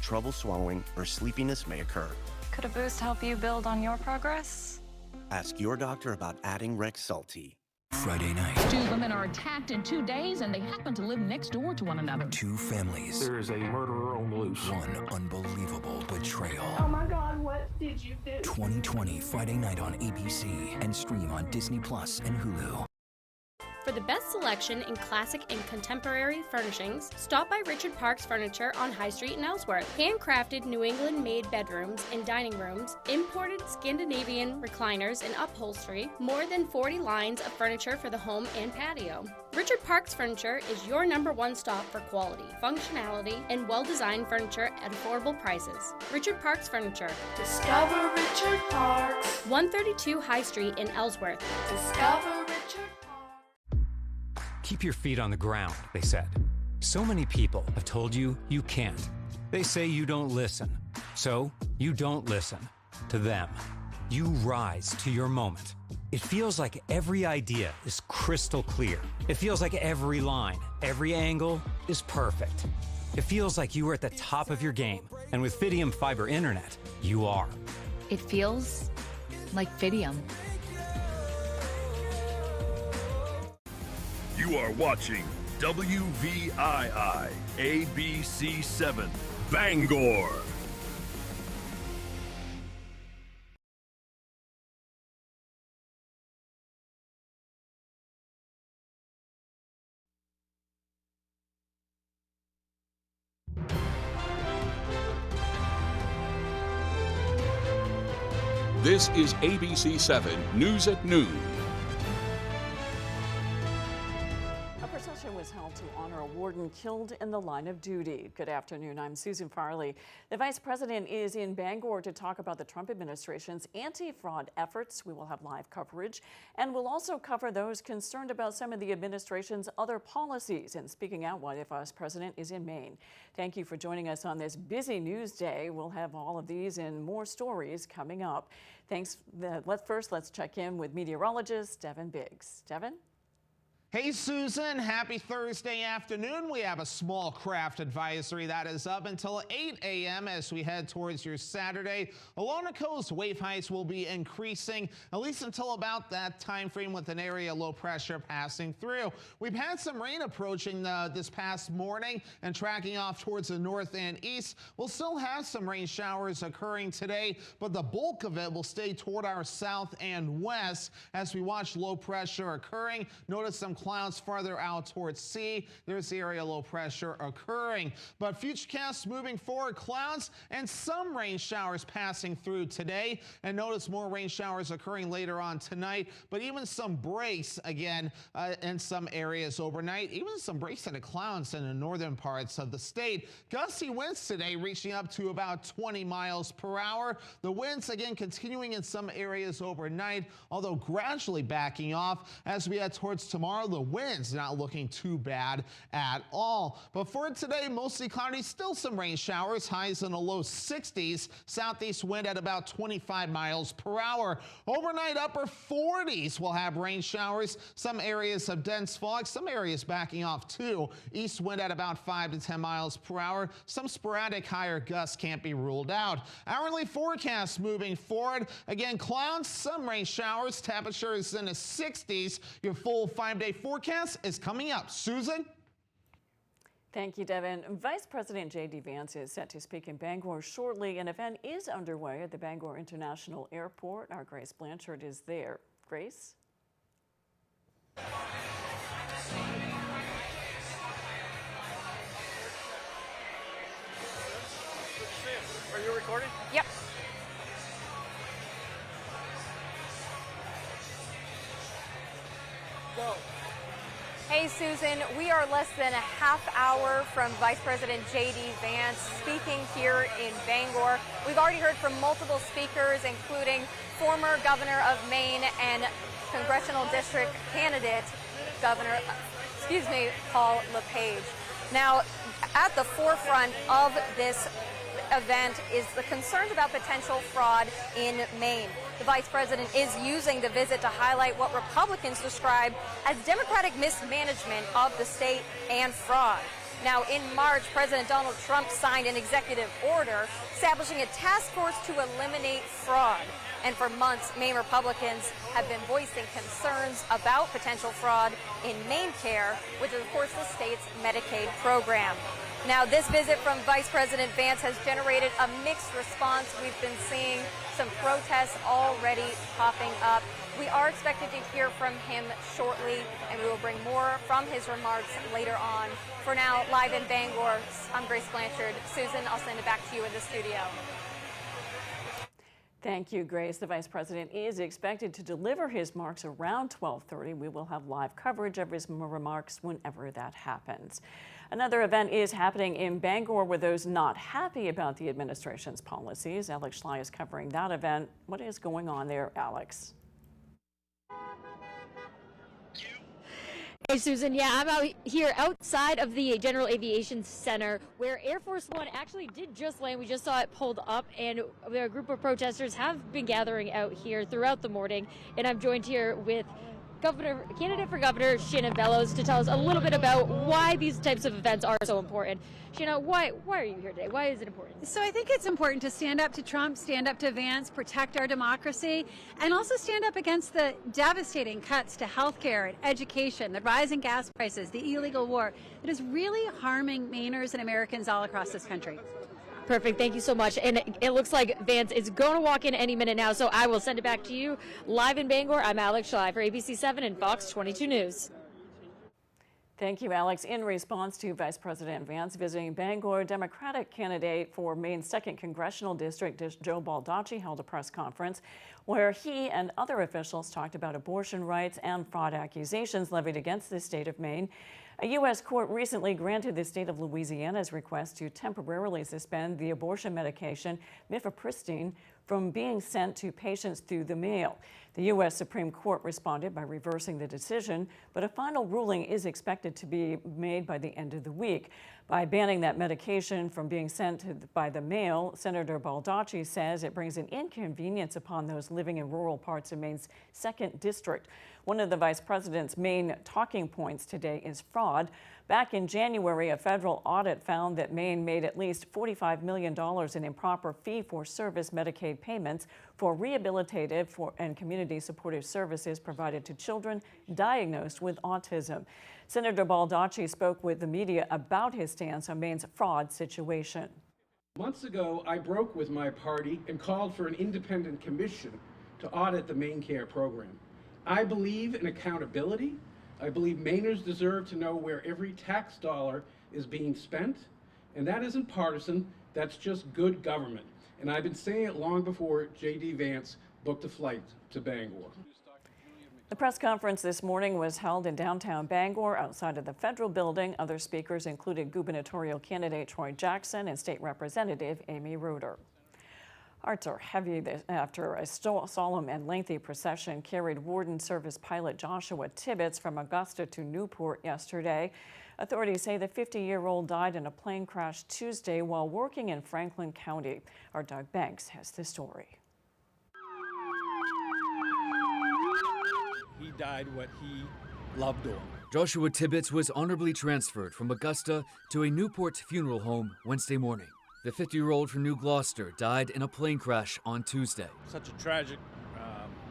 trouble swallowing or sleepiness may occur. Could a boost help you build on your progress? Ask your doctor about adding Rexulti. Friday night. 2 women are attacked in 2 days, and they happen to live next door to one another. 2 families. There is a murderer on the loose. One unbelievable betrayal. Oh my God, what did you do? 2020, Friday night on ABC and stream on Disney Plus and Hulu. For the best selection in classic and contemporary furnishings, stop by Richard Parks Furniture on High Street in Ellsworth. Handcrafted New England-made bedrooms and dining rooms, imported Scandinavian recliners and upholstery, more than 40 lines of furniture for the home and patio. Richard Parks Furniture is your #1 stop for quality, functionality, and well-designed furniture at affordable prices. Richard Parks Furniture. Discover Richard Parks. 132 High Street in Ellsworth. Discover Richard Parks. Keep your feet on the ground, they said. So many people have told you you can't. They say you don't listen. So you don't listen to them. You rise to your moment. It feels like every idea is crystal clear. It feels like every line, every angle is perfect. It feels like you are at the top of your game. And with Fidium Fiber Internet, you are. It feels like Fidium. You are watching WVII ABC 7 Bangor. This is ABC 7 News at Noon. A procession was held to honor a warden killed in the line of duty. Good afternoon, I'm Susan Farley. The Vice President is in Bangor to talk about the Trump administration's anti-fraud efforts. We will have live coverage, and we'll also cover those concerned about some of the administration's other policies. And speaking out while the Vice President is in Maine. Thank you for joining us on this busy news day. We'll have all of these and more stories coming up. Thanks. Let's check in with meteorologist Devin Biggs. Devin? Hey Susan, happy Thursday afternoon. We have a small craft advisory that is up until 8 a.m. as we head towards your Saturday. Along the coast, wave heights will be increasing at least until about that time frame with an area low pressure passing through. We've had some rain approaching this past morning and tracking off towards the north and east. We'll still have some rain showers occurring today, but the bulk of it will stay toward our south and west as we watch low pressure occurring. Notice some clouds farther out towards sea. There's the area low pressure occurring. But futurecasts moving forward, clouds and some rain showers passing through today. And notice more rain showers occurring later on tonight. But even some breaks again in some areas overnight. Even some breaks in the clouds in the northern parts of the state. Gusty winds today reaching up to about 20 miles per hour. The winds again continuing in some areas overnight, although gradually backing off as we head towards tomorrow. The winds not looking too bad at all. But for today, mostly cloudy, still some rain showers, highs in the low 60s, southeast wind at about 25 miles per hour. Overnight, upper 40s will have rain showers, some areas of dense fog, some areas backing off too. East wind at about 5 to 10 miles per hour. Some sporadic higher gusts can't be ruled out. Hourly forecast moving forward. Again, clouds, some rain showers, temperatures in the 60s. Your full 5-day forecast is coming up. Susan? Thank you, Devin. Vice President J.D. Vance is set to speak in Bangor shortly. An event is underway at the Bangor International Airport. Our Grace Blanchard is there. Grace? Are you recording? Yep. Go. Hey, Susan, we are less than a half hour from Vice President J.D. Vance speaking here in Bangor. We've already heard from multiple speakers, including former governor of Maine and congressional district candidate Paul LePage. Now, at the forefront of this event is the concerns about potential fraud in Maine. The Vice President is using the visit to highlight what Republicans describe as Democratic mismanagement of the state and fraud. Now, in March, President Donald Trump signed an executive order establishing a task force to eliminate fraud. And for months, Maine Republicans have been voicing concerns about potential fraud in MaineCare, which is, of course, the state's Medicaid program. Now, this visit from Vice President Vance has generated a mixed response. We've been seeing some protests already popping up. We are expected to hear from him shortly, and we will bring more from his remarks later on. For now, live in Bangor, I'm Grace Blanchard. Susan, I'll send it back to you in the studio. Thank you, Grace. The Vice President is expected to deliver his remarks around 12:30. We will have live coverage of his remarks whenever that happens. Another event is happening in Bangor with those not happy about the administration's policies. Alex Schley is covering that event. What is going on there, Alex? Hey, Susan. Yeah, I'm out here outside of the General Aviation Center where Air Force One actually did just land. We just saw it pulled up, and a group of protesters have been gathering out here throughout the morning. And I'm joined here with candidate for governor Shannon Bellows to tell us a little bit about why these types of events are so important. Shannon, why are you here today? Why is it important? So I think it's important to stand up to Trump, stand up to Vance, protect our democracy, and also stand up against the devastating cuts to health care and education, the rising gas prices, the illegal war that is really harming Mainers and Americans all across this country. Perfect. Thank you so much. And it looks like Vance is going to walk in any minute now, so I will send it back to you. Live in Bangor, I'm Alex Schley for ABC7 and Fox 22 News. Thank you, Alex. In response to Vice President Vance visiting Bangor, Democratic candidate for Maine's 2nd Congressional District, Joe Baldacci, held a press conference where he and other officials talked about abortion rights and fraud accusations levied against the state of Maine. A U.S. court recently granted the state of Louisiana's request to temporarily suspend the abortion medication mifepristone from being sent to patients through the mail. The U.S. Supreme Court responded by reversing the decision, but a final ruling is expected to be made by the end of the week. By banning that medication from being sent by the mail, Senator Baldacci says it brings an inconvenience upon those living in rural parts of Maine's 2nd District. One of the vice president's main talking points today is fraud. Back in January, a federal audit found that Maine made at least $45 million in improper fee-for-service Medicaid payments for rehabilitative and community supportive services provided to children diagnosed with autism. Senator Baldacci spoke with the media about his stance on Maine's fraud situation. Months ago, I broke with my party and called for an independent commission to audit the MaineCare program. I believe in accountability. I believe Mainers deserve to know where every tax dollar is being spent, and that isn't partisan, that's just good government. And I've been saying it long before J.D. Vance booked a flight to Bangor. The press conference this morning was held in downtown Bangor outside of the federal building. Other speakers included gubernatorial candidate Troy Jackson and state representative Amy Reuter. Hearts are heavy after a solemn and lengthy procession carried Warden Service pilot Joshua Tibbetts from Augusta to Newport yesterday. Authorities say the 50-year-old died in a plane crash Tuesday while working in Franklin County. Our Doug Banks has the story. He died what he loved doing. Joshua Tibbetts was honorably transferred from Augusta to a Newport funeral home Wednesday morning. The 50-year-old from New Gloucester died in a plane crash on Tuesday. Such a tragic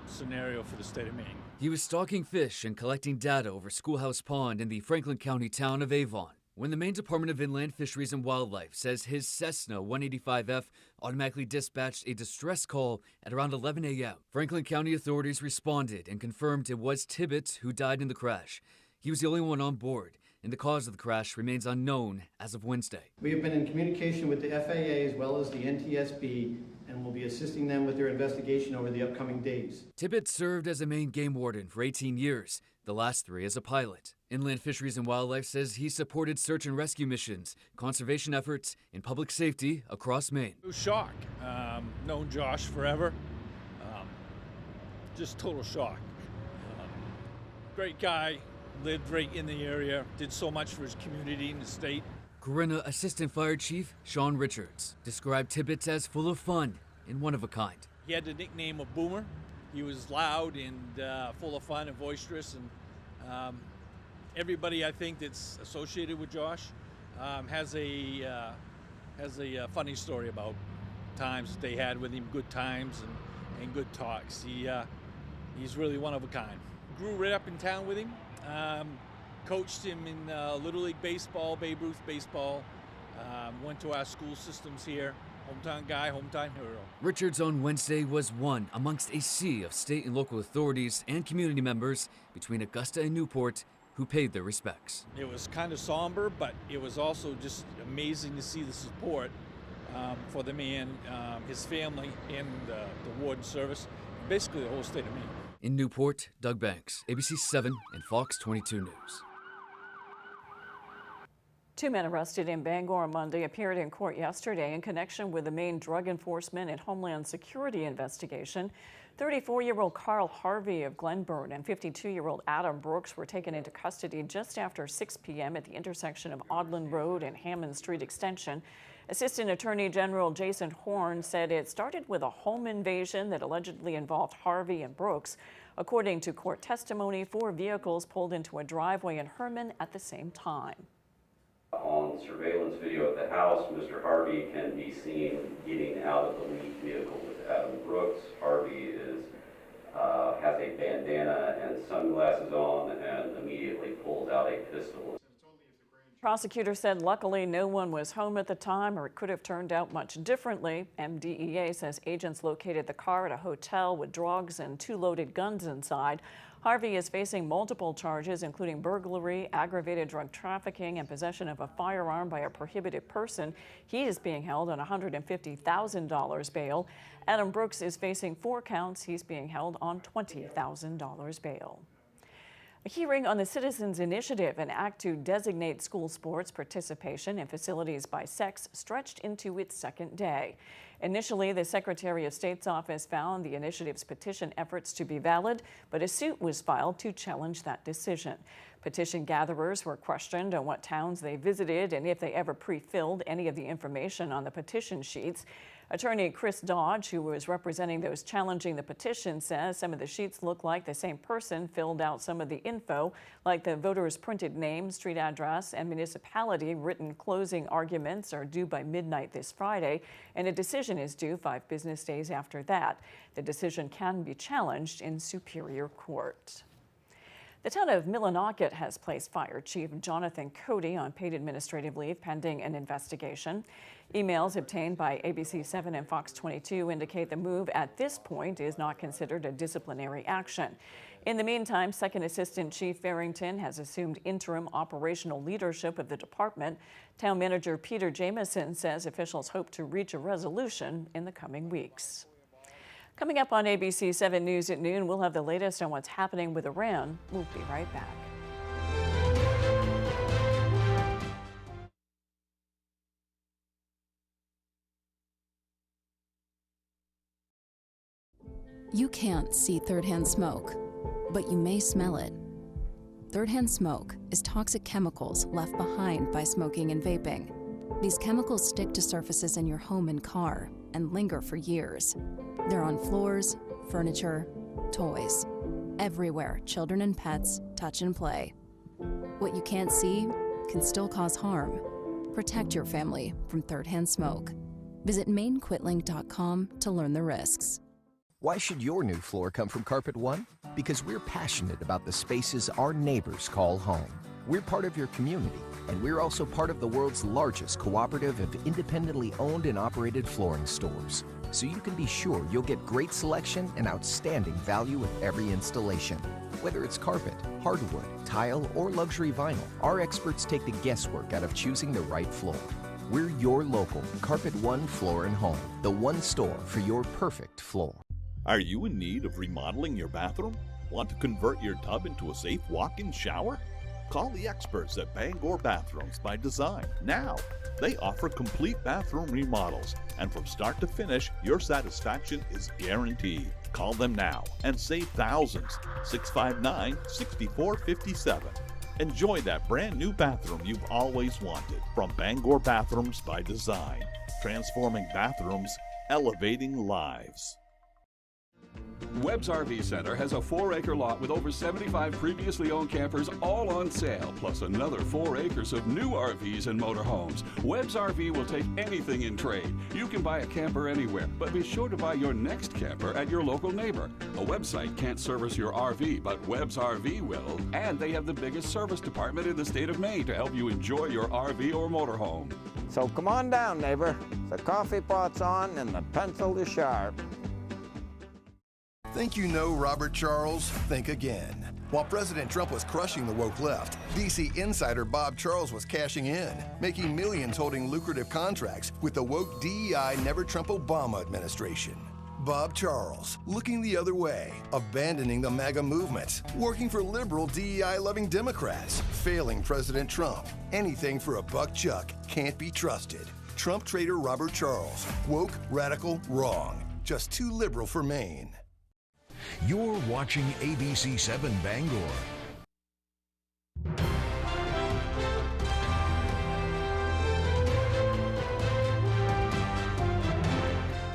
scenario for the state of Maine. He was stalking fish and collecting data over Schoolhouse Pond in the Franklin County town of Avon when the Maine Department of Inland Fisheries and Wildlife says his Cessna 185F automatically dispatched a distress call at around 11 a.m. Franklin County authorities responded and confirmed it was Tibbetts who died in the crash. He was the only one on board, and the cause of the crash remains unknown as of Wednesday. We have been in communication with the FAA as well as the NTSB and will be assisting them with their investigation over the upcoming days. Tibbetts served as a Maine game warden for 18 years, the last 3 as a pilot. Inland Fisheries and Wildlife says he supported search and rescue missions, conservation efforts, and public safety across Maine. It was shock. Known Josh forever. Just total shock. Great guy. Lived right in the area, did so much for his community and the state. Corinna Assistant Fire Chief Sean Richards described Tibbetts as full of fun and one of a kind. He had the nickname of Boomer. He was loud and full of fun and boisterous, and everybody I think that's associated with Josh has a funny story about times that they had with him, good times and good talks. He's really one of a kind. Grew right up in town with him. Coached him in Little League Baseball, Babe Ruth Baseball. Went to our school systems here. Hometown guy, hometown hero. Richards on Wednesday was one amongst a sea of state and local authorities and community members between Augusta and Newport who paid their respects. It was kind of somber, but it was also just amazing to see the support for the man, his family, and the warden service, basically the whole state of Maine. In Newport, Doug Banks, ABC 7 and Fox 22 News. 2 men arrested in Bangor on Monday appeared in court yesterday in connection with the Maine Drug Enforcement and Homeland Security investigation. 34-year-old Carl Harvey of Glenburn and 52-year-old Adam Brooks were taken into custody just after 6 p.m. at the intersection of Audlin Road and Hammond Street Extension. Assistant Attorney General Jason Horn said it started with a home invasion that allegedly involved Harvey and Brooks. According to court testimony, 4 vehicles pulled into a driveway in Herman at the same time. On surveillance video at the house, Mr. Harvey can be seen getting out of the lead vehicle with Adam Brooks. Harvey has a bandana and sunglasses on and immediately pulls out a pistol. Prosecutors said luckily no one was home at the time, or it could have turned out much differently. MDEA says agents located the car at a hotel with drugs and 2 loaded guns inside. Harvey is facing multiple charges, including burglary, aggravated drug trafficking, and possession of a firearm by a prohibited person. He is being held on $150,000 bail. Adam Brooks is facing 4 counts. He's being held on $20,000 bail. A hearing on the Citizens Initiative, an act to designate school sports participation in facilities by sex, stretched into its 2nd day. Initially, the Secretary of State's office found the initiative's petition efforts to be valid, but a suit was filed to challenge that decision. Petition gatherers were questioned on what towns they visited and if they ever pre-filled any of the information on the petition sheets. Attorney Chris Dodge, who was representing those challenging the petition, says some of the sheets look like the same person filled out some of the info, like the voter's printed name, street address, and municipality. Written closing arguments are due by midnight this Friday, and a decision is due 5 business days after that. The decision can be challenged in Superior Court. The town of Millinocket has placed Fire Chief Jonathan Cody on paid administrative leave pending an investigation. Emails obtained by ABC 7 and Fox 22 indicate the move at this point is not considered a disciplinary action. In the meantime, Second Assistant Chief Farrington has assumed interim operational leadership of the department. Town Manager Peter Jameson says officials hope to reach a resolution in the coming weeks. Coming up on ABC 7 News at noon, we'll have the latest on what's happening with Iran. We'll be right back. You can't see third-hand smoke, but you may smell it. Third-hand smoke is toxic chemicals left behind by smoking and vaping. These chemicals stick to surfaces in your home and car and linger for years. They're on floors, furniture, toys. Everywhere children and pets touch and play. What you can't see can still cause harm. Protect your family from third-hand smoke. Visit MaineQuitLink.com to learn the risks. Why should your new floor come from Carpet One? Because we're passionate about the spaces our neighbors call home. We're part of your community, and we're also part of the world's largest cooperative of independently owned and operated flooring stores. So you can be sure you'll get great selection and outstanding value with every installation. Whether it's carpet, hardwood, tile, or luxury vinyl, our experts take the guesswork out of choosing the right floor. We're your local Carpet One Floor and Home, the one store for your perfect floor. Are you in need of remodeling your bathroom? Want to convert your tub into a safe walk-in shower? Call the experts at Bangor Bathrooms by Design now. They offer complete bathroom remodels, and from start to finish, your satisfaction is guaranteed. Call them now and save thousands. 659-6457. Enjoy that brand new bathroom you've always wanted from Bangor Bathrooms by Design. Transforming bathrooms, elevating lives. Webb's RV Center has a 4-acre lot with over 75 previously owned campers all on sale, plus another 4 acres of new RVs and motorhomes. Webb's RV will take anything in trade. You can buy a camper anywhere, but be sure to buy your next camper at your local neighbor. A website can't service your RV, but Webb's RV will, and they have the biggest service department in the state of Maine to help you enjoy your RV or motorhome. So come on down, neighbor. The coffee pot's on and the pencil is sharp. Think you know Robert Charles? Think again. While President Trump was crushing the woke left, D.C. insider Bob Charles was cashing in, making millions holding lucrative contracts with the woke DEI Never Trump Obama administration. Bob Charles, looking the other way, abandoning the MAGA movement, working for liberal DEI-loving Democrats, failing President Trump. Anything for a buck chuck can't be trusted. Trump traitor Robert Charles, woke, radical, wrong. Just too liberal for Maine. You're watching ABC 7 Bangor.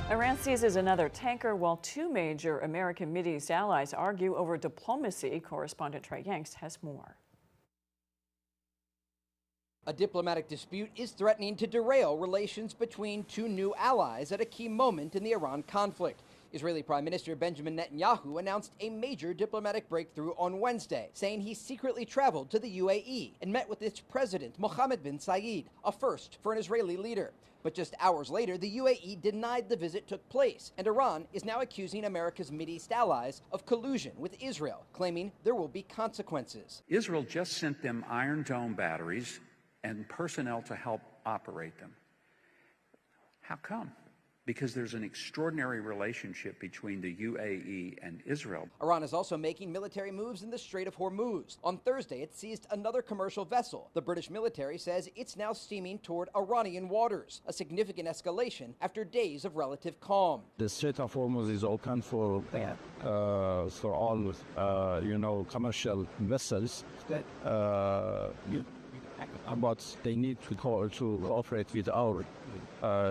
Iran seizes another tanker while two major American Mideast allies argue over diplomacy. Correspondent Trey Yanks has more. A diplomatic dispute is threatening to derail relations between two new allies at a key moment in the Iran conflict. Israeli Prime Minister Benjamin Netanyahu announced a major diplomatic breakthrough on Wednesday, saying he secretly traveled to the UAE and met with its president, Mohammed bin Zayed, a first for an Israeli leader. But just hours later, the UAE denied the visit took place, and Iran is now accusing America's Mideast allies of collusion with Israel, claiming there will be consequences. Israel just sent them Iron Dome batteries and personnel to help operate them. How come? Because there's an extraordinary relationship between the UAE and Israel. Iran is also making military moves in the Strait of Hormuz. On Thursday, it seized another commercial vessel. The British military says it's now steaming toward Iranian waters, a significant escalation after days of relative calm. The Strait of Hormuz is open for all, commercial vessels. But they need to cooperate with our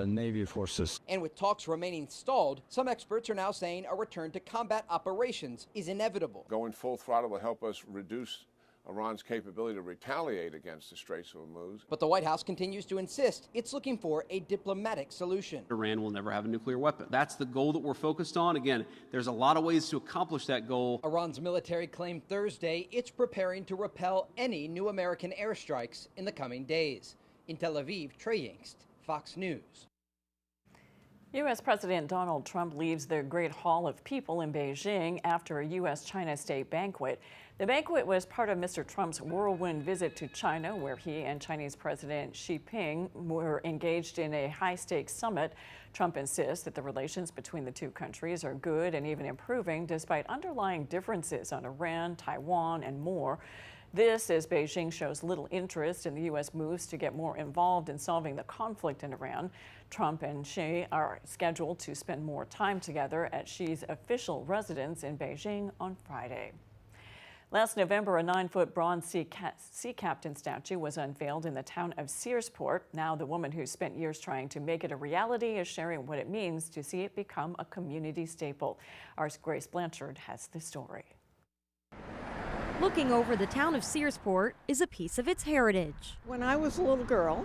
Navy forces. And with talks remaining stalled, some experts are now saying a return to combat operations is inevitable. Going full throttle will help us reduce Iran's capability to retaliate against the Straits of Hormuz. But the White House continues to insist it's looking for a diplomatic solution. Iran will never have a nuclear weapon. That's the goal that we're focused on. Again, there's a lot of ways to accomplish that goal. Iran's military claimed Thursday it's preparing to repel any new American airstrikes in the coming days. In Tel Aviv, Trey Yingst, Fox News. U.S. President Donald Trump leaves the Great Hall of People in Beijing after a U.S.-China state banquet. The banquet was part of Mr. Trump's whirlwind visit to China, where he and Chinese President Xi Jinping were engaged in a high-stakes summit. Trump insists that the relations between the two countries are good and even improving, despite underlying differences on Iran, Taiwan, and more. This as Beijing shows little interest in the U.S. moves to get more involved in solving the conflict in Iran. Trump and Xi are scheduled to spend more time together at Xi's official residence in Beijing on Friday. Last November, a 9-foot bronze sea captain statue was unveiled in the town of Searsport. Now the woman who spent years trying to make it a reality is sharing what it means to see it become a community staple. Our Grace Blanchard has the story. Looking over the town of Searsport is a piece of its heritage. When I was a little girl,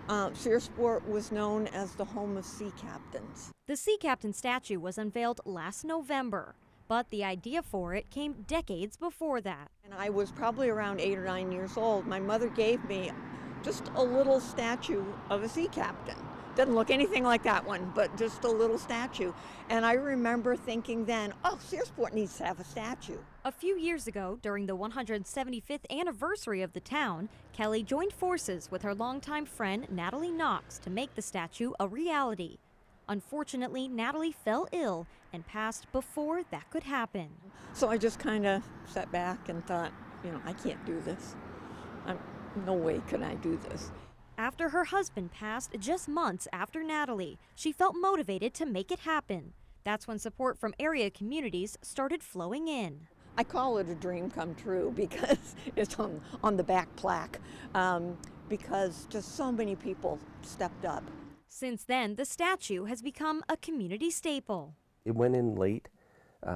Searsport was known as the home of sea captains. The sea captain statue was unveiled last November, but the idea for it came decades before that. And I was probably around 8 or 9 years old. My mother gave me just a little statue of a sea captain. Doesn't look anything like that one, but just a little statue. And I remember thinking then, oh, Searsport needs to have a statue. A few years ago, during the 175th anniversary of the town, Kelly joined forces with her longtime friend Natalie Knox to make the statue a reality. Unfortunately, Natalie fell ill and passed before that could happen. So I just kind of sat back and thought, I can't do this. No way can I do this. After her husband passed just months after Natalie, she felt motivated to make it happen. That's when support from area communities started flowing in. I call it a dream come true because it's on the back plaque, because just so many people stepped up. Since then, the statue has become a community staple. It went in late,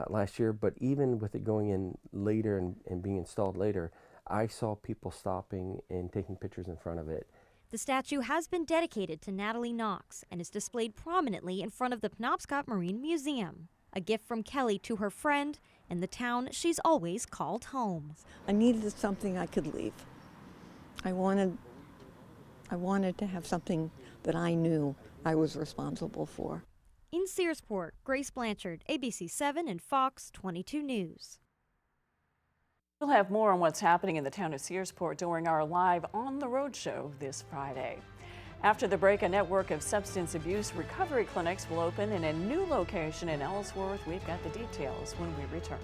last year, but even with it going in later and being installed later, I saw people stopping and taking pictures in front of it. The statue has been dedicated to Natalie Knox and is displayed prominently in front of the Penobscot Marine Museum. A gift from Kelly to her friend and the town she's always called home. I needed something I could leave. I wanted to have something that I knew I was responsible for. In Searsport, Grace Blanchard, ABC 7 and Fox 22 News. We'll have more on what's happening in the town of Searsport during our live On the Road show this Friday. After the break, a network of substance abuse recovery clinics will open in a new location in Ellsworth. We've got the details when we return.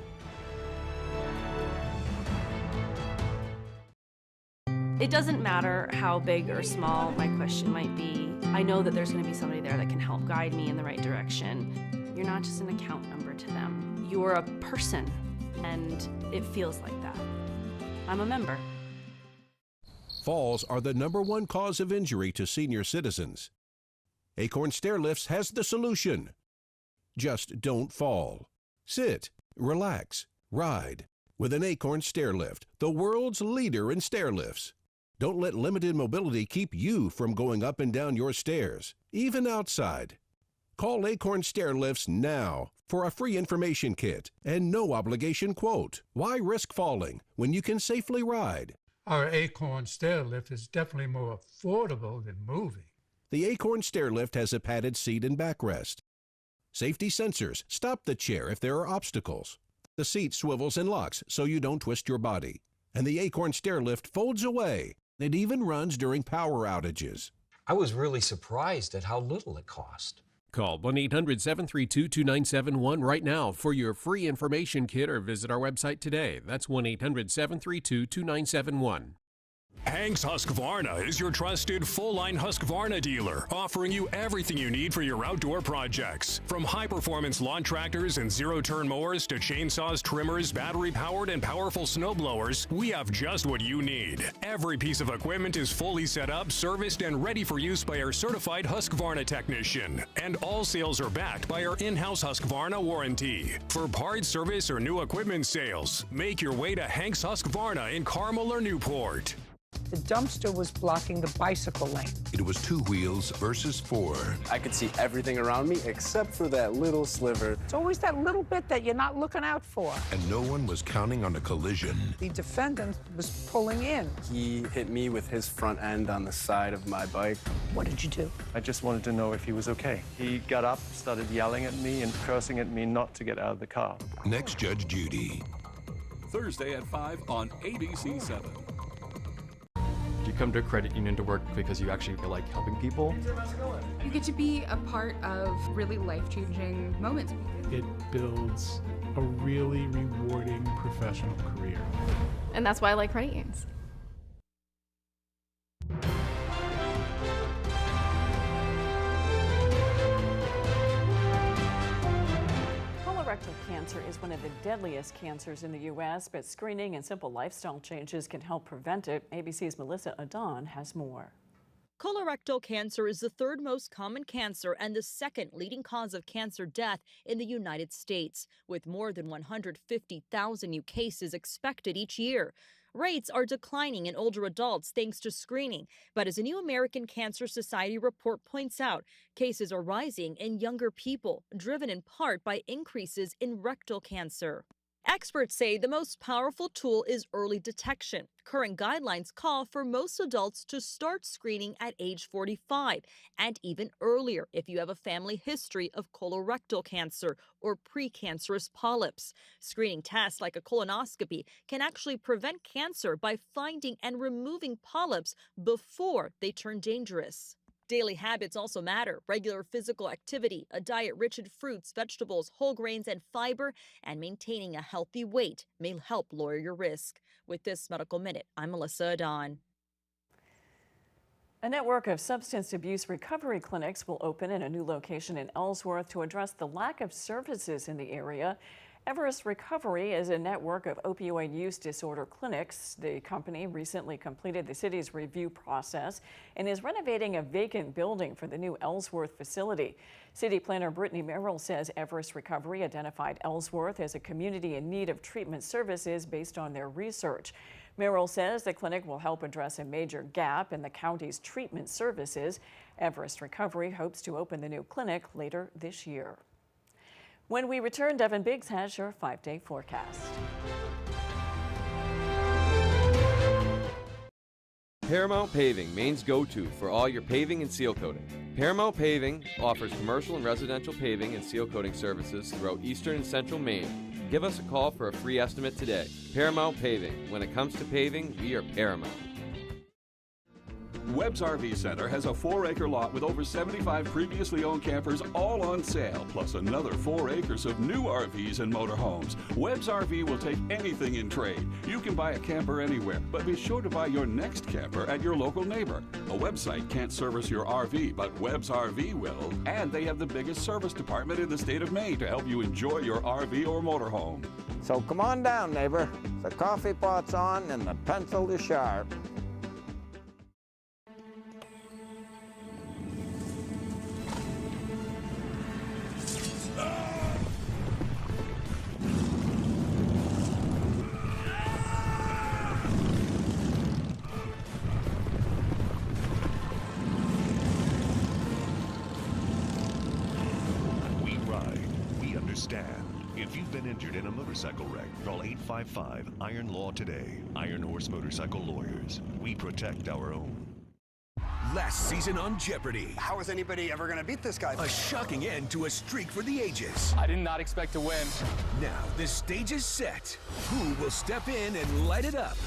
It doesn't matter how big or small my question might be. I know that there's going to be somebody there that can help guide me in the right direction. You're not just an account number to them. You're a person, and it feels like that. I'm a member. Falls are the #1 cause of injury to senior citizens. Acorn Stairlifts has the solution. Just don't fall. Sit, relax, ride with an Acorn Stairlift, the world's leader in stairlifts. Don't let limited mobility keep you from going up and down your stairs, even outside. Call Acorn Stairlifts now for a free information kit and no obligation quote. Why risk falling when you can safely ride? Our Acorn Stairlift is definitely more affordable than moving. The Acorn Stairlift has a padded seat and backrest. Safety sensors stop the chair if there are obstacles. The seat swivels and locks so you don't twist your body. And the Acorn Stairlift folds away. It even runs during power outages. I was really surprised at how little it cost. Call 1-800-732-2971 right now for your free information kit or visit our website today. That's 1-800-732-2971. Hank's Husqvarna is your trusted full-line Husqvarna dealer, offering you everything you need for your outdoor projects. From high-performance lawn tractors and zero-turn mowers to chainsaws, trimmers, battery-powered and powerful snowblowers, we have just what you need. Every piece of equipment is fully set up, serviced, and ready for use by our certified Husqvarna technician. And all sales are backed by our in-house Husqvarna warranty. For parts, service, or new equipment sales, make your way to Hank's Husqvarna in Carmel or Newport. The dumpster was blocking the bicycle lane. It was 2 wheels versus 4. I could see everything around me except for that little sliver. It's always that little bit that you're not looking out for. And no one was counting on a collision. The defendant was pulling in. He hit me with his front end on the side of my bike. What did you do? I just wanted to know if he was okay. He got up, started yelling at me and cursing at me not to get out of the car. Next, Judge Judy. Thursday at 5 on ABC 7. You come to a credit union to work because you actually like helping people. You get to be a part of really life-changing moments. It builds a really rewarding professional career. And that's why I like credit unions. Colorectal cancer is one of the deadliest cancers in the U.S., but screening and simple lifestyle changes can help prevent it. ABC's Melissa Adon has more. Colorectal cancer is the 3rd most common cancer and the 2nd leading cause of cancer death in the United States, with more than 150,000 new cases expected each year. Rates are declining in older adults thanks to screening, but as a new American Cancer Society report points out, cases are rising in younger people, driven in part by increases in rectal cancer. Experts say the most powerful tool is early detection. Current guidelines call for most adults to start screening at age 45 and even earlier if you have a family history of colorectal cancer or precancerous polyps. Screening tests like a colonoscopy can actually prevent cancer by finding and removing polyps before they turn dangerous. Daily habits also matter. Regular physical activity, a diet rich in fruits, vegetables, whole grains, and fiber, and maintaining a healthy weight may help lower your risk. With this Medical Minute, I'm Melissa Adon. A network of substance abuse recovery clinics will open in a new location in Ellsworth to address the lack of services in the area. Everest Recovery is a network of opioid use disorder clinics. The company recently completed the city's review process and is renovating a vacant building for the new Ellsworth facility. City planner Brittany Merrill says Everest Recovery identified Ellsworth as a community in need of treatment services based on their research. Merrill says the clinic will help address a major gap in the county's treatment services. Everest Recovery hopes to open the new clinic later this year. When we return, Devin Biggs has your 5-day forecast. Paramount Paving, Maine's go-to for all your paving and seal coating. Paramount Paving offers commercial and residential paving and seal coating services throughout eastern and central Maine. Give us a call for a free estimate today. Paramount Paving. When it comes to paving, we are Paramount. Webb's RV Center has a 4-acre lot with over 75 previously owned campers all on sale, plus another 4 acres of new RVs and motorhomes. Webb's RV will take anything in trade. You can buy a camper anywhere, but be sure to buy your next camper at your local neighbor. A website can't service your RV, but Webb's RV will, and they have the biggest service department in the state of Maine to help you enjoy your RV or motorhome. So come on down, neighbor. The coffee pot's on and the pencil is sharp. If you've been injured in a motorcycle wreck, call 855-IRON-LAW today. Iron Horse Motorcycle Lawyers. We protect our own. Last season on Jeopardy! How is anybody ever going to beat this guy? A shocking end to a streak for the ages. I did not expect to win. Now the stage is set. Who will step in and light it up?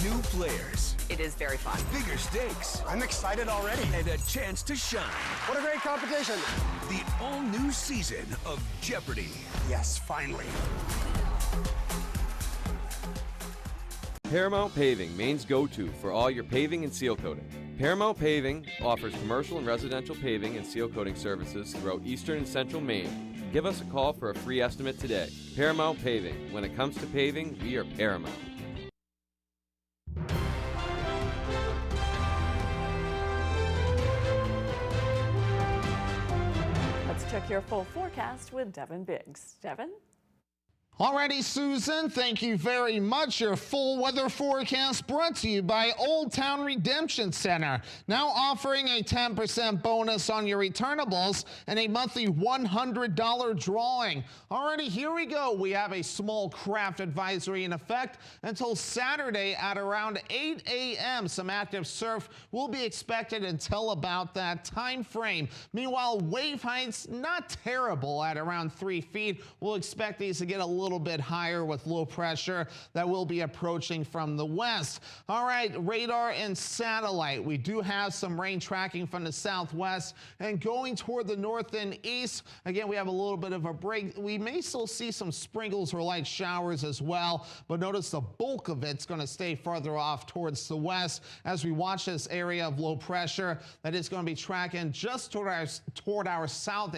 New players. It is very fun. Bigger stakes. I'm excited already. And a chance to shine. What a great competition. The all-new season of Jeopardy! Yes, finally. Paramount Paving, Maine's go-to for all your paving and seal coating. Paramount Paving offers commercial and residential paving and seal coating services throughout eastern and central Maine. Give us a call for a free estimate today. Paramount Paving. When it comes to paving, we are Paramount. Let's check your full forecast with Devin Biggs. Devin? Alrighty, Susan, thank you very much. Your full weather forecast brought to you by Old Town Redemption Center. Now offering a 10% bonus on your returnables and a monthly $100 drawing. Alrighty, here we go. We have a small craft advisory in effect until Saturday at around 8 a.m. Some active surf will be expected until about that time frame. Meanwhile, wave heights not terrible at around 3 feet. We'll expect these to get a little bit higher with low pressure that will be approaching from the west. All right, radar and satellite. We do have some rain tracking from the southwest and going toward the north and east. Again, we have a little bit of a break. We may still see some sprinkles or light showers as well, but notice the bulk of it's going to stay farther off towards the west as we watch this area of low pressure that is going to be tracking just toward our south,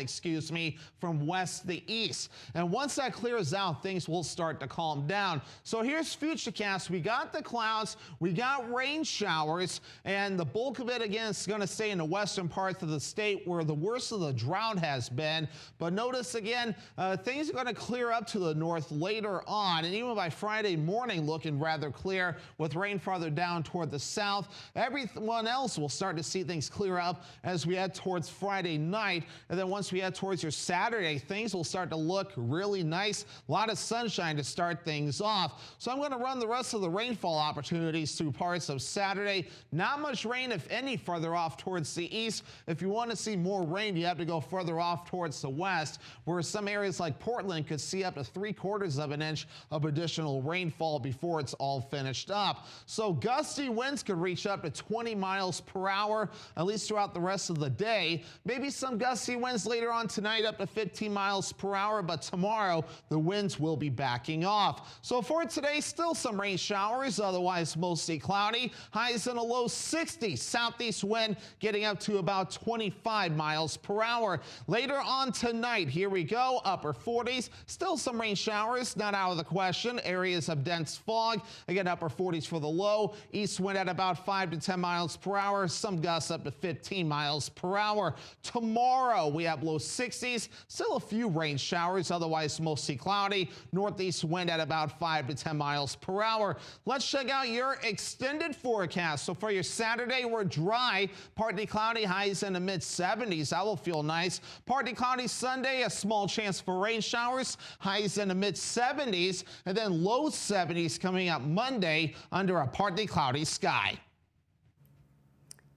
from west to east. And once that clears out, things will start to calm down. So here's Futurecast. We got the clouds, we got rain showers, and the bulk of it again is going to stay in the western parts of the state where the worst of the drought has been. But notice again, things are going to clear up to the north later on, and even by Friday morning looking rather clear with rain farther down toward the south. Everyone else will start to see things clear up as we head towards Friday night, and then once we head towards your Saturday, things will start to look really nice. A lot of sunshine to start things off. So I'm going to run the rest of the rainfall opportunities through parts of Saturday. Not much rain, if any, further off towards the east. If you want to see more rain, you have to go further off towards the west, where some areas like Portland could see up to 3/4 of an inch of additional rainfall before it's all finished up. So gusty winds could reach up to 20 miles per hour, at least throughout the rest of the day. Maybe some gusty winds later on tonight up to 15 miles per hour, but tomorrow the winds winds will be backing off. So for today, still some rain showers, otherwise mostly cloudy. Highs in a low 60s. Southeast wind getting up to about 25 miles per hour. Later on tonight, here we go, upper 40s. Still some rain showers, not out of the question. Areas of dense fog. Again, upper 40s for the low. East wind at about 5 to 10 miles per hour. Some gusts up to 15 miles per hour. Tomorrow, we have low 60s. Still a few rain showers, otherwise mostly cloudy. Northeast wind at about 5 to 10 miles per hour. Let's check out your extended forecast. So for your Saturday, we're dry, partly cloudy, highs in the mid 70s. That will feel nice. Partly cloudy Sunday, a small chance for rain showers, highs in the mid 70s, and then low 70s coming up Monday under a partly cloudy sky.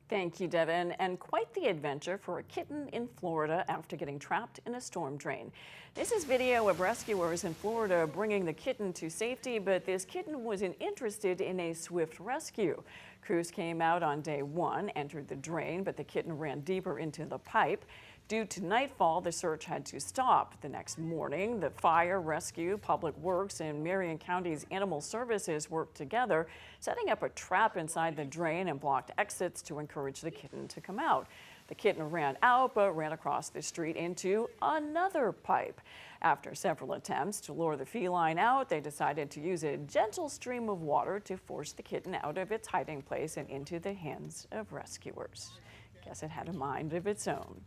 Thank you, Devin. And quite the adventure for a kitten in Florida after getting trapped in a storm drain. This is video of rescuers in Florida bringing the kitten to safety, but this kitten wasn't interested in a swift rescue. Crews came out on day one, entered the drain, but the kitten ran deeper into the pipe. Due to nightfall, the search had to stop. The next morning, the fire, rescue, public works, and Marion County's animal services worked together, setting up a trap inside the drain and blocked exits to encourage the kitten to come out. The kitten ran out, but ran across the street into another pipe. After several attempts to lure the feline out, they decided to use a gentle stream of water to force the kitten out of its hiding place and into the hands of rescuers. Guess it had a mind of its own.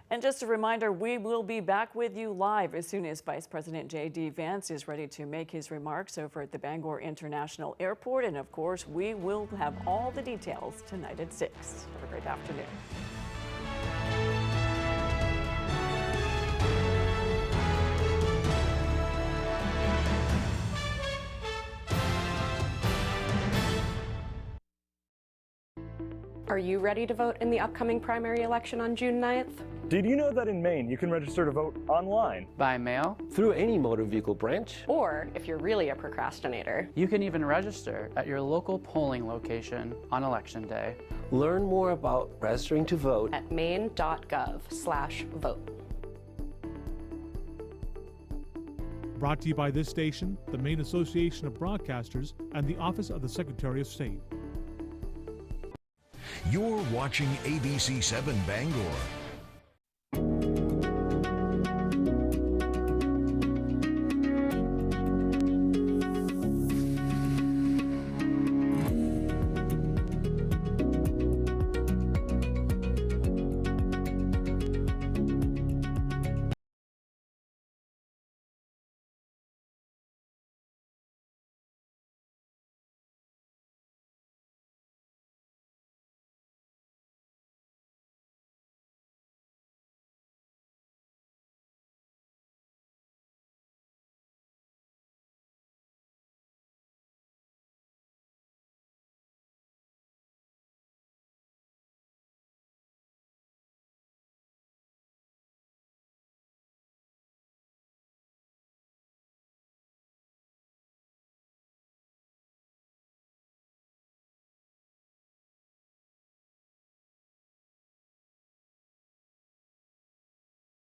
And just a reminder, we will be back with you live as soon as Vice President J.D. Vance is ready to make his remarks over at the Bangor International Airport. And of course, we will have all the details tonight at 6. Have a great afternoon. Are you ready to vote in the upcoming primary election on June 9th? Did you know that in Maine you can register to vote online? By mail? Through any motor vehicle branch? Or, if you're really a procrastinator, you can even register at your local polling location on Election Day. Learn more about registering to vote at maine.gov/vote. Brought to you by this station, the Maine Association of Broadcasters, and the Office of the Secretary of State. You're watching ABC 7 Bangor.